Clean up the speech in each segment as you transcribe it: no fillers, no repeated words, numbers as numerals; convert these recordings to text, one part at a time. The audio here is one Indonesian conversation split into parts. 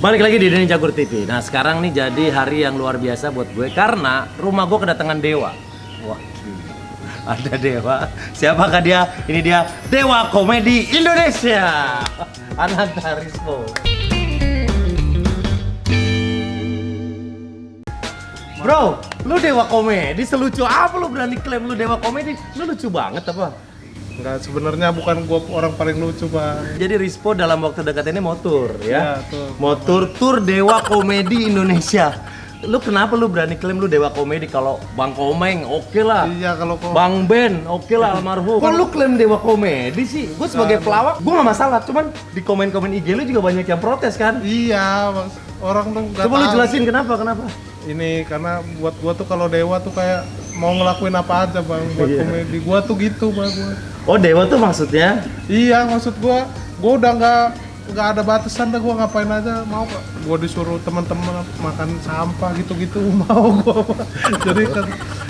Balik lagi di Denny Cagur TV. Nah sekarang nih jadi hari yang luar biasa buat gue karena rumah gue kedatangan Dewa. Wah, ada Dewa. Siapakah dia? Ini dia Dewa Komedi Indonesia. Anak Rispo. Bro, lu Dewa Komedi, selucu apa lu berani klaim lu Dewa Komedi? Lu lucu banget apa? Enggak, sebenarnya bukan gua orang paling lucu, Bang. Jadi Rispo dalam waktu dekat ini mau tur ya? Iya, tur. Mau tur Dewa Komedi Indonesia. Lu kenapa lu berani klaim lu Dewa Komedi? Kalau Bang Komeng oke lah. Iya, kalau kok Bang Ben oke lah almarhum. Kok lu klaim Dewa Komedi sih? Gue sebagai pelawak, gue gak masalah. Cuman di komen-komen IG lu juga banyak yang protes kan? iya, Bang. Orang tuh enggak Coba lu tahu. jelasin kenapa? Ini karena buat gua tuh kalau Dewa tuh kayak mau ngelakuin apa aja, Bang, buat Iya. komedi. Gua tuh gitu, Bang, gua. Oh Dewa tuh maksudnya? Iya, maksud gua udah nggak ada batasan dah, gua ngapain aja mau. Gua disuruh teman-teman makan sampah gitu-gitu mau gua. Jadi kan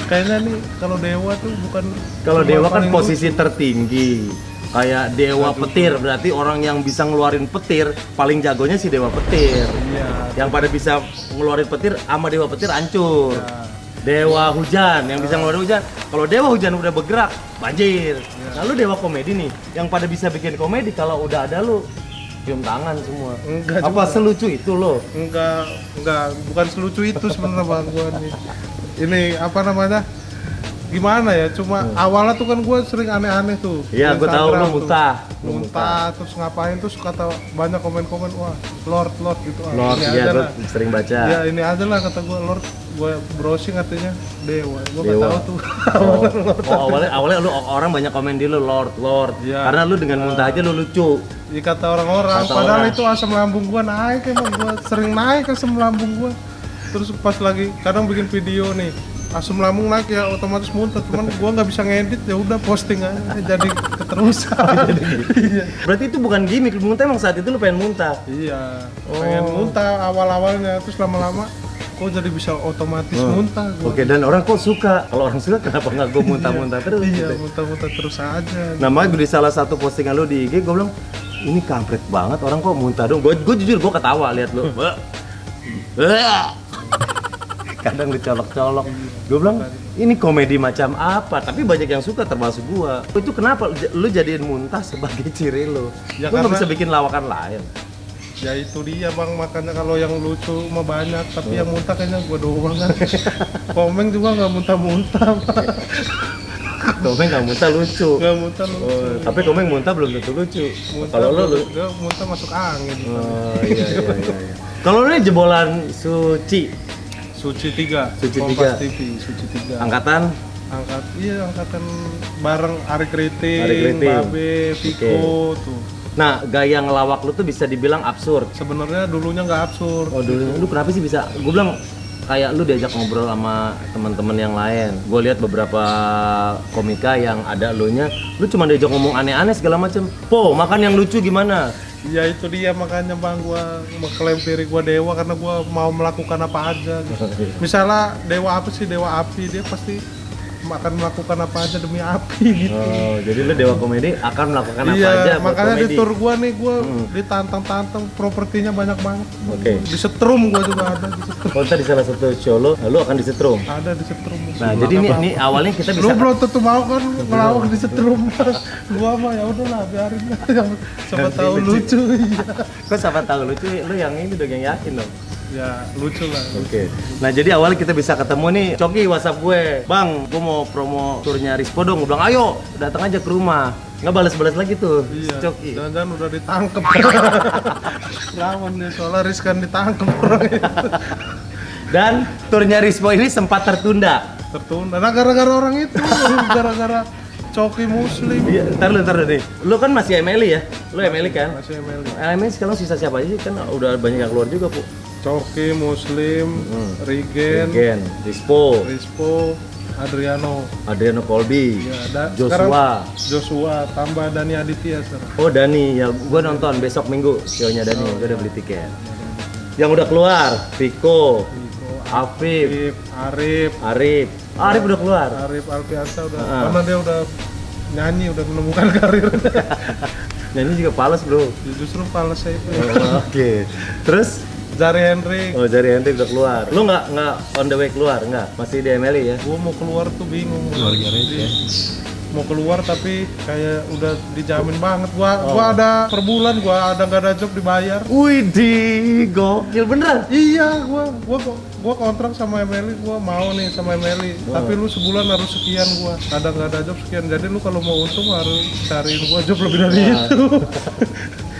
kayaknya nih kalau Dewa tuh bukan Kalau cuma Dewa kan paling posisi tertinggi. Kayak Dewa Petir, berarti orang yang bisa ngeluarin petir paling jagonya si Dewa Petir. lucu. Iya. Yang pada bisa ngeluarin petir sama Dewa Petir hancur. Ya. Dewa Hujan yang bisa ngeluarin hujan. Kalau Dewa Hujan udah bergerak, banjir. Lalu Dewa Komedi nih, yang pada bisa bikin komedi kalau udah ada lu cium tangan semua. Enggak Apa juga. selucu itu lo? Enggak, bukan selucu itu sebenarnya, Bang, gua nih. Ini apa namanya? Gimana ya? Cuma awalnya tuh kan gua sering aneh-aneh tuh. Iya, di gua tahu Instagram lu tuh. muntah. Lu Muntah, terus ngapain terus kata banyak komen-komen, wah, Lord gitu. Ah, Lord, ini iya aja gua lah. sering baca. Ya ini aja lah kata gua, Lord. Gua browsing katanya Dewa. Gua nggak Dewa. tahu tuh. Oh, awalnya lu orang banyak komen di lu Lord. Iya. Karena lu dengan muntah aja lu lucu. Ya, kata orang-orang, Kata padahal orang. itu asam lambung gua naik, emang gua sering naik asam lambung gua. Terus pas lagi kadang bikin video nih, asam lambung naik ya otomatis muntah, cuman gua nggak bisa ngedit, ya udah posting aja jadi keterusan. Iya. Berarti itu bukan gimmick, lu muntah emang saat itu lu pengen muntah. Iya, pengen muntah awal-awalnya, terus lama-lama kok jadi bisa otomatis muntah gua. Oke, dan orang kok suka? Kalau orang suka kenapa nggak gue muntah-muntah terus? Iya, gitu? muntah-muntah terus aja. Nah, makanya di salah satu postingan lu di IG gue bilang, ini kampret banget orang kok muntah dong. Gue jujur gue ketawa lihat lu. Kadang dicolok-colok. Gue bilang, ini komedi macam apa? Tapi banyak yang suka termasuk gua. Itu kenapa lu jadiin muntah sebagai ciri lu? Ya, Lu nggak karena- bisa bikin lawakan lain. Ya itu dia, Bang, makanya kalau yang lucu mah banyak, tapi yang muntah kayaknya gua doang kan. Komeng juga nggak muntah-muntah, Bang. Komeng nggak muntah lucu. Nggak muntah lucu. Oh, tapi Komeng muntah belum tentu lucu. Muntah, Kalau lu dia muntah masuk angin. Oh iya. Kalau lu ini jebolan Suci, Suci 3, Suci Kompas 3. TV, Suci 3. angkatan Angkatan bareng Ari Kriting, Ari Kriting. Babe, Viko tuh. Nah, gaya ngelawak lu tuh bisa dibilang absurd. Sebenarnya dulunya nggak absurd. Oh dulu, lu kenapa sih bisa? Gue bilang kayak lu diajak ngobrol sama teman-teman yang lain. Gue lihat beberapa komika yang ada elunya, lu cuma diajak ngomong aneh-aneh segala macem. Po, makan yang lucu gimana? Ya itu dia makanya, Bang, gua mengklaim diri gua dewa karena gua mau melakukan apa aja gitu. Misalnya dewa apa sih, dewa api, dia pasti akan melakukan apa aja demi api gitu. Oh, jadi lu Dewa Komedi akan melakukan apa Iya, aja buat makanya di komedi. tour gua nih gua ditantang-tantang, propertinya banyak banget. Oke. Disetrum gua juga ada, disetrum. Kalau di salah satu show lu akan disetrum. Ada disetrum. Nah, jadi ini awalnya kita Lu bisa belum tentu mau kan ngelawak disetrum. Gua mah ya udahlah, biarin. Siapa tahu lucu. Iya. kok siapa tahu lucu, lu yang ini dong yang yakin dong. Ya lucu lah. Oke. Nah, jadi awalnya kita bisa ketemu nih. Coki WhatsApp gue, "Bang, gue mau promo turnya Rispo dong." Gue bilang, "Ayo, datang aja ke rumah." Nggak balas-balas lagi tuh. Iya, Coki. jangan-jangan udah ditangkep. Lawan nih, soalnya riskan ditangkep orang itu. Dan turnya Rispo ini sempat tertunda. Tertunda, nah gara-gara orang itu, gara-gara Coki Muslim. Iya, ntar lu nih. Lu kan masih MLI ya? Lu MLI kan? Masih ML. MLI sekarang sisa siapa aja sih? Kan udah banyak yang keluar juga, Bu. Coki Muslim, Rigen, Gen, Rispo, Rispo, Adriano. Adriano Colby, Ya, Joshua. Joshua, tambah Dani Aditya sekarang. Oh, Dani, ya gua nonton besok Minggu show-nya Dani, gua udah beli tiket. Yang udah keluar, Viko, Viko, Afif, Arif, Arif. Arif udah keluar. Arif Alfiansa udah, Ah. karena dia udah nyanyi, udah menemukan karirnya. Nah, ini juga pales, Bro. Justru fals saya itu. Oh, oke. Terus Zari Hendrik. Oh, dari Hendrik udah keluar. Lu nggak on the way keluar, nggak? Masih di MLI ya? Gua mau keluar tuh bingung. Keluarga receh. Mau keluar tapi kayak udah dijamin banget. Gua ada per bulan, gua nggak ada job dibayar. Widih, gokil beneran. Iya, gua kontrak sama MLI, gua mau nih sama MLI. Tapi lu sebulan harus sekian gua. Nggak ada job sekian. Jadi lu kalau mau untung harus cariin gua job lebih dari itu.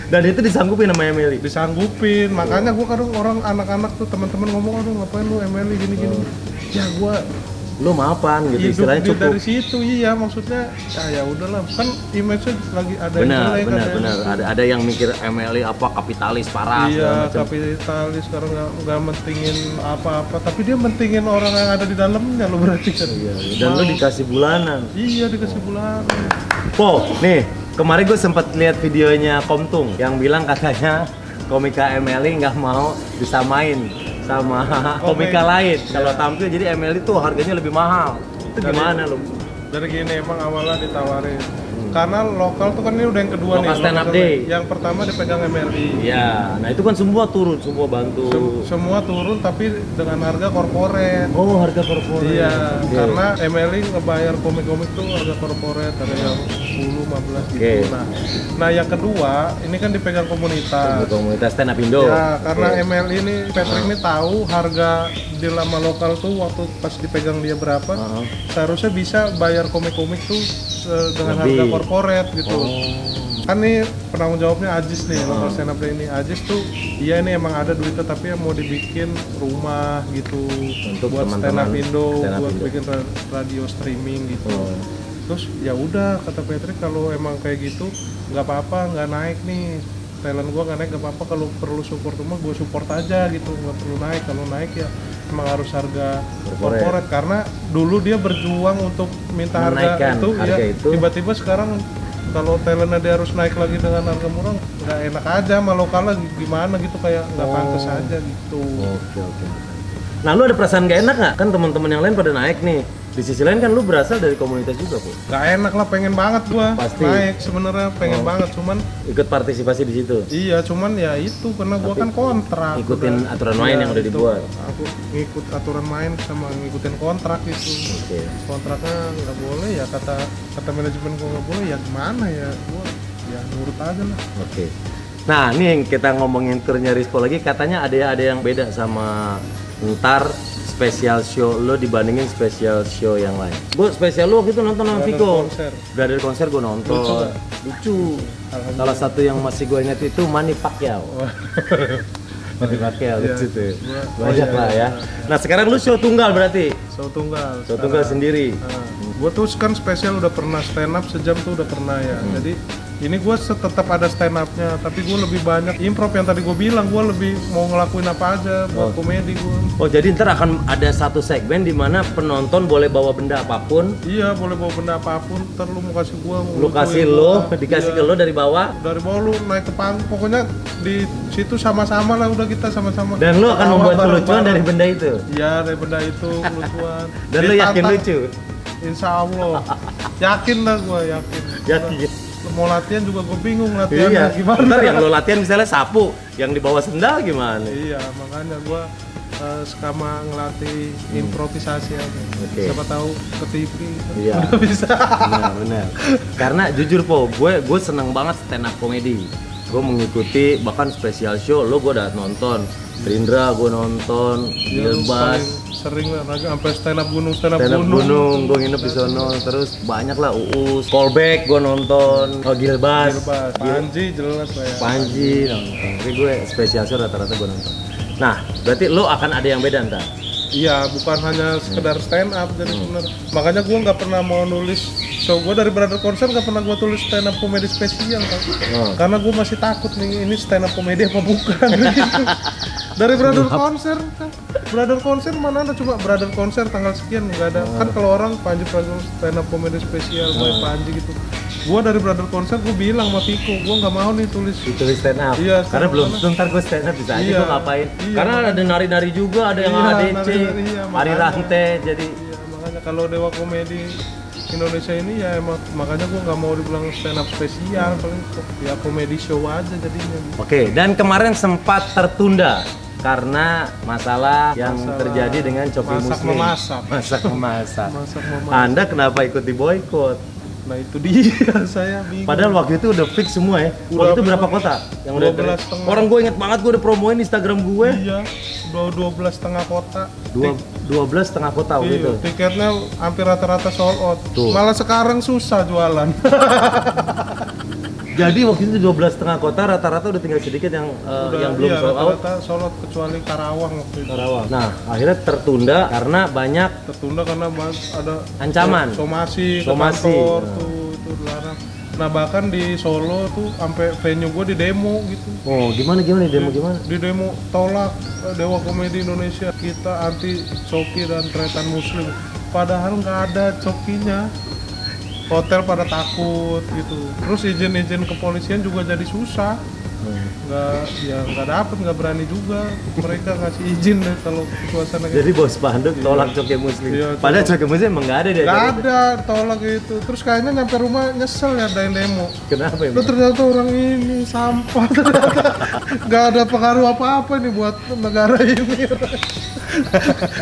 Dan itu disanggupin sama MLI. Disanggupin. Makanya gua kadang orang anak-anak tuh teman-teman ngomong, aduh ngapain lu MLI gini-gini. Ya gua Lu mapan gitu, hidup istilahnya cukup. dari situ, iya maksudnya ya udahlah, kan image-nya lagi ada yang jelek, Benar. Ada yang mikir MLI apa kapitalis parah segala iya macam. kapitalis sekarang nggak mentingin apa-apa, tapi dia mentingin orang yang ada di dalamnya lo berarti kan. Iya, dan lu dikasih bulanan. Iya dikasih bulan. Po, nih, kemarin gue sempat lihat videonya Komtung yang bilang katanya komika MLI nggak mau disamain sama komika lain. Kalau tampil jadi MLI tuh harganya lebih mahal. Itu gimana lu? Dari gini emang awalnya ditawarin. Karena lokal tuh kan ini udah yang kedua Lokal nih. stand up day. Yang pertama dipegang MLI. Iya, nah itu kan semua turun, semua bantu. Semua turun tapi dengan harga korporat. Oh, harga korporat. Iya, Oke. karena MLI ngebayar komik-komik tuh harga korporat, ada yang 10, 15 gitu. Oke. Nah yang kedua, ini kan dipegang komunitas. Komunitas stand up Indo. Ya, karena Oke. MLI ini, Patrick ini tahu harga di lama lokal tuh waktu pas dipegang dia berapa, seharusnya bisa bayar komik-komik tuh dengan Lebih. harga korporat gitu. Oh. Kan nih penanggung jawabnya Ajis nih, lokal stand up day ini. Ajis tuh, iya ini emang ada duitnya tapi yang mau dibikin rumah gitu Untuk buat stand teman-teman up Indo, stand up buat Indo. bikin radio streaming gitu. Oh. Terus ya udah kata Patrick, kalau emang kayak gitu nggak apa-apa, nggak naik nih talent gua nggak naik, nggak apa-apa, kalau perlu support rumah gua support aja gitu, nggak perlu naik. Kalau naik ya emang harus harga korporat, karena dulu dia berjuang untuk minta Menaikkan harga harga ya, itu. tiba-tiba sekarang kalau talentnya dia harus naik lagi dengan harga murah, nggak enak aja, sama lokalnya gimana gitu, kayak nggak pantas aja gitu. Oke. Nah, lu ada perasaan gak enak nggak? Kan teman-teman yang lain pada naik nih. Di sisi lain kan lu berasal dari komunitas juga, Bu. Nggak enak lah, pengen banget gua Pasti. naik sebenarnya, pengen banget, cuman Ikut partisipasi di situ. iya, cuman ya itu karena gua kan kontrak. Ikutin aturan main Iya, yang udah itu. dibuat. Aku ngikut aturan main sama ngikutin kontrak itu. Oke. Kontraknya nggak boleh ya, kata manajemen gua nggak boleh, ya gimana ya, gua ya nurut aja lah. Oke. Nah, ini yang kita ngomongin turnya Rispo lagi, katanya ada yang beda sama ntar spesial show lo dibandingin spesial show yang lain. Gue spesial lo waktu itu nonton sama Brother Viko. konser. Brother konser gue nonton. Lucu nggak? Lucu. Alhamdulillah. Salah satu yang masih gue ingat itu Manny Pacquiao. Manny Pacquiao Iya. lucu tuh. Oh, Banyak iya, lah iya, ya. Nah sekarang lu show tunggal berarti. Show tunggal. Show tunggal sendiri. Nah, gue tuh kan spesial udah pernah stand up sejam tuh udah pernah ya. Jadi ini gue tetap ada stand upnya, tapi gue lebih banyak improv yang tadi gue bilang. Gue lebih mau ngelakuin apa aja buat komedi gue. Oh jadi ntar akan ada satu segmen di mana penonton boleh bawa benda apapun. Iya, boleh bawa benda apapun. Ntar lu mau kasih gue, Lu kasih lo, dikasih ke lo dari bawah. dari bawah lu naik ke panggung. Pokoknya di situ sama-sama lah, udah kita sama-sama. Dan lu akan ketawa membuat bareng-bareng. kelucuan dari benda itu. Iya, dari benda itu lucuan. Dan lu yakin Ditantang. lucu? Insya Allah. Yakin lah gue, yakin. Yakin. Mau latihan juga gue bingung latihannya Iya. gimana. Ntar yang lo latihan misalnya sapu, yang di bawah sendal gimana? Iya, makanya gue skama ngelatih improvisasi aja. Oke. Siapa tahu ke TV Iya. udah bisa. Benar. Karena jujur Po, gue seneng banget stand up comedy. Gue mengikuti bahkan spesial show lo gue udah nonton. Rindra gue nonton, Ya, lu Gilbas, paling sering lah, sampai stand up gunung, stand up gunung, gue nginep di sono, terus banyak lah Uus, callback gue nonton, oh Gilbas, Gilbas, Panji jelas lah ya. Panji nonton, tapi gue spesial show rata-rata gue nonton. Nah, berarti lo akan ada yang beda ntar? Iya, bukan hanya sekedar stand up, jadi bener. Makanya gue nggak pernah mau nulis show gue dari Brother Konser, nggak pernah gue tulis stand up komedi spesial kan. Karena gue masih takut nih, ini stand up komedi apa bukan gitu. Dari Brother Konser kan. Brother Konser mana ada, cuma Brother Konser tanggal sekian, nggak ada. Kan kalau orang Panji Pragiwaksono stand up komedi spesial, gue Panji gitu. Gue dari Brother Konser gue bilang sama Viko, gue nggak mau nih tulis. Ditulis stand up? Iya, karena stand up belum karena- tentu ntar gue stand up bisa aja Iya. gue ngapain. Iya, Karena ada nari-nari juga, ada yang Iya, ADC, nari-nari, iya, Ari makanya. Rante, jadi Iya, makanya kalau Dewa Komedi Indonesia ini ya emang, makanya gue nggak mau dibilang stand up spesial, paling ya komedi show aja jadinya. Oke, dan kemarin sempat tertunda karena masalah yang Masalah terjadi dengan Coki masak Muslim. memasak. Masak memasak. Masak memasak. Anda kenapa ikut di boykot? Nah itu dia saya bingung. Padahal waktu itu udah fix semua ya. Waktu Udah itu berapa fix. kota yang udah 12,5. Orang gue inget banget, gue udah promoin Instagram gue. Iya, 12,5 kota. 12,5 kota waktu itu. Iya, tiketnya hampir rata-rata sold out. Tuh. Malah sekarang susah jualan. Jadi waktu itu 12,5 kota rata-rata udah tinggal sedikit yang yang belum iya, sold out. rata-rata sold out kecuali Karawang waktu itu. Karawang. Nah, akhirnya tertunda karena banyak Tertunda karena ada Ancaman. somasi, Somasi. ke kantor Nah. tuh itu dilarang. Nah bahkan di Solo tuh sampai venue gue di demo gitu. oh, gimana nih demo gimana? Di demo tolak Dewa Komedi Indonesia, kita anti coki dan tretan muslim. Padahal nggak ada cokinya. Hotel pada takut gitu. Terus izin-izin kepolisian juga jadi susah. Nggak dapet, nggak berani juga mereka ngasih izin deh kalau suasana kayak Jadi bos Bandung tolak Coki Muslim. Iya, Padahal Coki Muslim emang nggak ada di nggak acara itu. ada, tolak gitu. Terus kayaknya nyampe rumah nyesel ya ada yang demo. Kenapa ya? Loh, ternyata orang ini sampah ternyata. Nggak ada pengaruh apa-apa nih buat negara ini.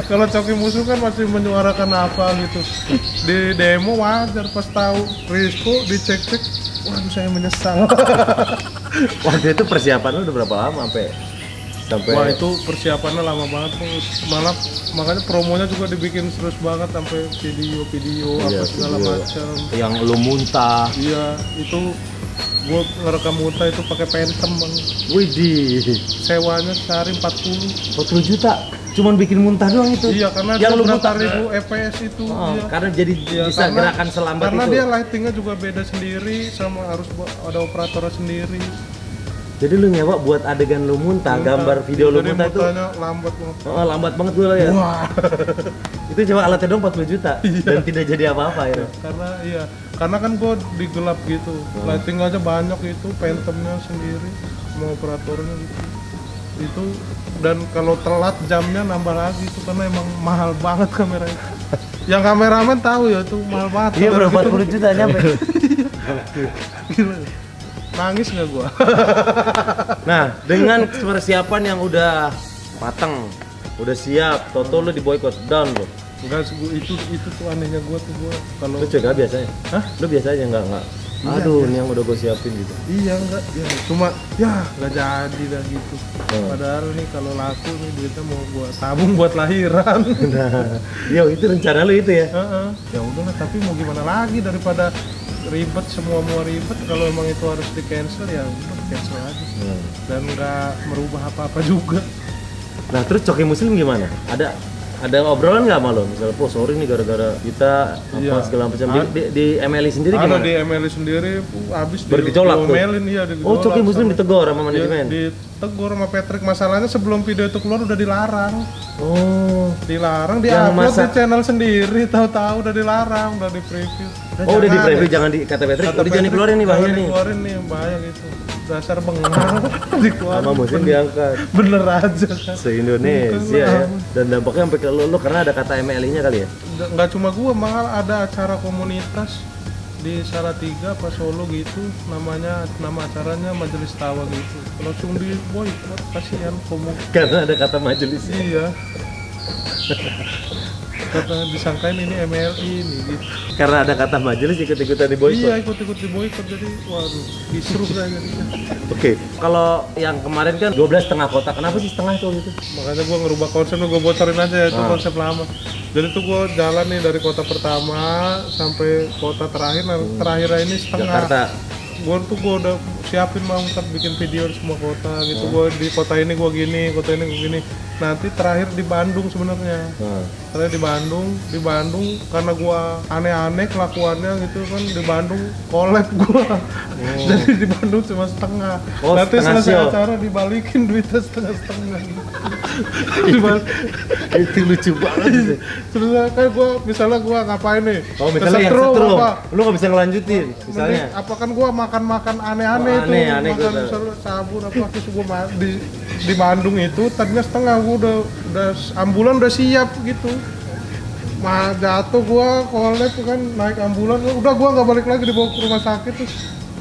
Kalau Coki Muslim kan masih menyuarakan apa gitu. Di demo wajar, pas tahu Risco dicek-cek, waduh saya menyesal. Waktu itu persiapan lu udah berapa lama sampai Wah itu persiapannya lama banget tuh. Malah makanya promonya juga dibikin terus banget sampai video-video Iya, apa segala video. macam. yang lu muntah. Iya, itu gua ngerekam muntah itu pakai Phantom bang. Widih, Sewanya sehari 40. 40 juta. Cuman bikin muntah doang itu. Iya, karena yang dia lu berapa muntah ribu FPS itu. Oh, Iya. karena jadi Iya, bisa gerakan selambat karena itu. dia lightingnya juga beda sendiri, sama harus ada operatornya sendiri. Jadi lu nyewa buat adegan lu muntah, gambar video lu Jadi muntah itu. muntahnya lambat banget. Oh, lambat banget gue ya. Wah. Itu cuma alatnya doang 40 juta Iya. dan tidak jadi apa-apa ya. Karena kan gue digelap gitu, lighting aja banyak itu, Phantomnya sendiri, sama operatornya gitu. Itu dan kalau telat jamnya nambah lagi itu karena emang mahal banget kamera itu. Yang kameramen tahu ya itu mahal banget. Iya, kamera berapa gitu. 40 juta nyampe. Gila. Nangis nggak gua? Nah, dengan persiapan yang udah matang, udah siap, toto lu diboykot down lu. Enggak, itu tuh anehnya gua kalau Lu cuek gak biasanya? Hah? Lu biasanya enggak. Iya, Aduh, iya. ini yang udah gue siapin gitu. iya enggak ya cuma ya nggak jadi dah gitu. Hmm. Padahal nih kalau laku nih duitnya mau gua tabung buat lahiran. Nah, yo itu rencana lu itu ya. Heeh. Ya udahlah, tapi mau gimana lagi daripada ribet, semua mau ribet. Kalau emang itu harus di cancel ya udah cancel aja dan nggak merubah apa-apa juga. Nah, terus Coki Muslim gimana? Ada obrolan nggak sama lo? Misalnya, po sorry nih gara-gara kita apa Iya. segala macam di MLI sendiri Ada gimana? di MLI sendiri habis Bergejolak tuh? diomelin, iya Oh, Coki Muslim sama- ditegur sama Iya, manajemen. ditegur sama Patrick. Masalahnya sebelum video itu keluar udah dilarang. Oh. Dilarang, Yang diupload masa- di channel sendiri, tahu-tahu udah dilarang, udah di preview. Oh, udah di preview, jangan di kata Patrick, udah jangan dikeluarin nih bahaya nih. Dikeluarin nih, bahaya gitu. Dasar bengal dikeluarin. Sama Muslim diangkat. Bener aja kan. Se-Indonesia ya. Dan dampaknya sampai ke lu karena ada kata MLI-nya kali ya. Nggak cuma gua, malah ada acara komunitas di Salatiga apa Solo gitu, nama acaranya Majelis Tawa gitu. Langsung di boykot, kasihan Karena ada kata majelis. iya. Kata disangkain ini MLI ini gitu. Karena ada kata majelis ikut-ikutan di boykot. Iya, ikut-ikut di boykot, jadi waduh, kisruh saya jadinya. Oke, kalau yang kemarin kan 12,5 kota. Kenapa sih setengah itu gitu? Makanya gua ngerubah konsep, gua bocorin aja ya, itu Ah. konsep lama. Jadi tuh gua jalan nih dari kota pertama sampai kota terakhir, nah terakhir ini setengah. Jakarta. Gua udah siapin mau ntar bikin video di semua kota gitu. Gua di kota ini gua gini, kota ini gua gini. Nanti terakhir di Bandung sebenarnya. Nah. Terakhir di Bandung karena gua aneh-aneh kelakuannya gitu kan, di Bandung collab gua. Jadi di Bandung cuma setengah. Oh, Nanti setengah selesai show. acara dibalikin duitnya setengah-setengah gitu. Itu lucu banget gitu. Terus kan misalnya gua ngapain nih? Oh, misalnya yang Kesetrum setrum, apa? lu nggak bisa ngelanjutin, misalnya. Mending, apa kan gua makan aneh-aneh Oh, itu, aneh-aneh makan gitu. misalnya sabun apa, terus gua di Bandung itu tadinya setengah, gua udah ambulan udah siap gitu. Jatuh gua collab kan, naik ambulan, udah gua nggak balik lagi, dibawa ke rumah sakit. Terus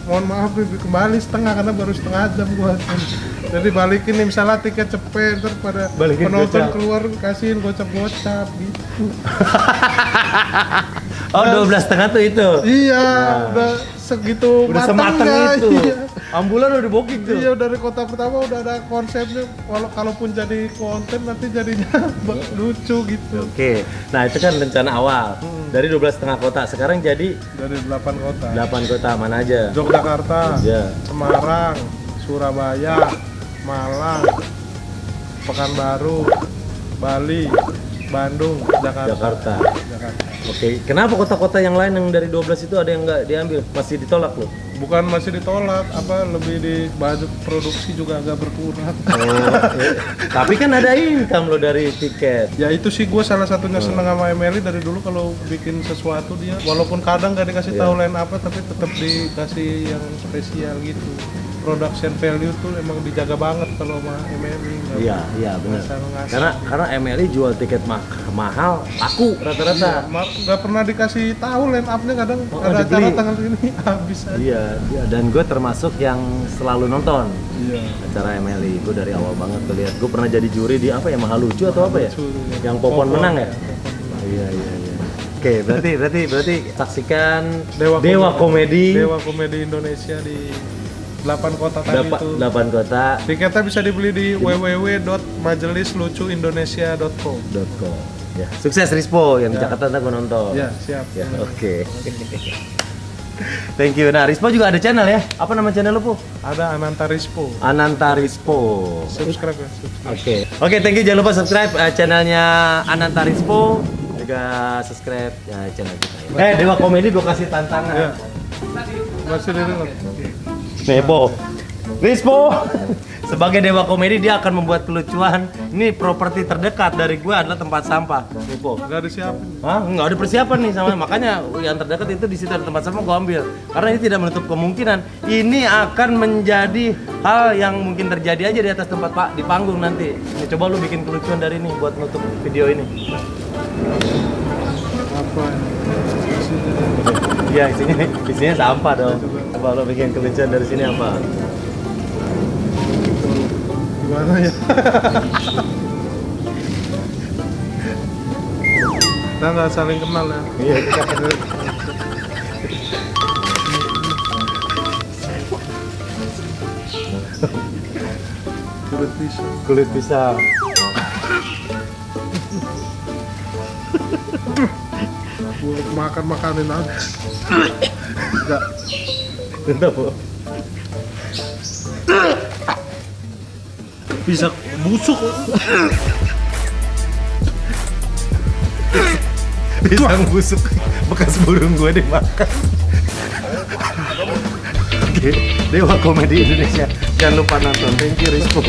mohon maaf kembali setengah karena baru setengah jam gua. Jadi balikin nih misalnya tiket cepet ntar pada Balikin penonton gocap. keluar kasihin gocap-gocap gitu. Oh 12,5 tuh itu. Iya, Nah. udah segitu Udah semateng matangnya, itu. Iya. Ambulan udah booking tuh. Iya, dari kota pertama udah ada konsepnya. Kalaupun jadi konten nanti jadinya lucu gitu. Oke. Nah, itu kan rencana awal. Dari 12,5 kota. Sekarang jadi Dari 8 kota. 8 kota mana aja? Yogyakarta, Ya. Semarang, Surabaya, Malang, Pekanbaru, Bali, Bandung, Jakarta. Jakarta. Jakarta. Oke. Kenapa kota-kota yang lain yang dari 12 itu ada yang nggak diambil? Masih ditolak loh. Bukan masih ditolak, lebih di budget produksi juga agak berkurang. Tapi kan ada income loh dari tiket. Ya itu sih gue salah satunya seneng sama Emily dari dulu kalau bikin sesuatu dia walaupun kadang gak dikasih Iya. tahu lain apa tapi tetap dikasih yang spesial gitu. Production value tuh emang dijaga banget kalau sama Emily. Iya, iya benar. Ngasal-ngasal. Karena MLI jual tiket mahal, laku rata-rata. Nggak pernah dikasih tahu line up-nya kadang Oh, ada dibeli. acara tanggal ini habis aja. Iya, iya. Dan gue termasuk yang selalu nonton Iya. acara MLI. Gue dari awal banget gue lihat. Gue pernah jadi juri di apa ya, Mahal Lucu atau apa ya? Lucu, ya. Yang Popon menang ya? Popon menang. Iya, iya, iya. Oke, berarti saksikan Dewa Komedi. Dewa Komedi Indonesia di 8 kota tadi itu. 8 kota. Tiketnya bisa dibeli di www.majelislucuindonesia.com. Ya, sukses Rispo yang di Ya. Jakarta ntar gue nonton. Ya, siap. Ya, oke. Thank you. Nah, Rispo juga ada channel ya? Apa nama channel lu, Po? Ada Ananta Rispo. Ananta Rispo. Subscribe ya, subscribe. Oke, thank you. Jangan lupa subscribe channelnya Ananta Rispo, juga subscribe channel kita. Dewa Komedi gue kasih tantangan. Ya. Masih di reload. Nih, Po. Rispo sebagai Dewa Komedi dia akan membuat kelucuan. Ini properti terdekat dari gue adalah tempat sampah. Nih, Po. Nggak disiapin. Hah? Nggak ada persiapan nih sama, makanya yang terdekat itu di situ ada tempat sampah gue ambil. Karena ini tidak menutup kemungkinan ini akan menjadi hal yang mungkin terjadi aja di atas tempat Pak di panggung nanti. Nih, coba lu bikin kelucuan dari ini buat nutup video ini. Apa? Iya, isinya sampah dong. Coba lu bikin kelucuan dari sini apa? Gimana ya? Kita nggak saling kenal ya. Iya, kita Kulit pisang. kulit pisang. Buat makan-makanin aja. Enggak. Bentar, Po. Bisa busuk. Pisang busuk bekas burung gue dimakan. Oke, Dewa Komedi Indonesia. Jangan lupa nonton. Thank you, Rispo.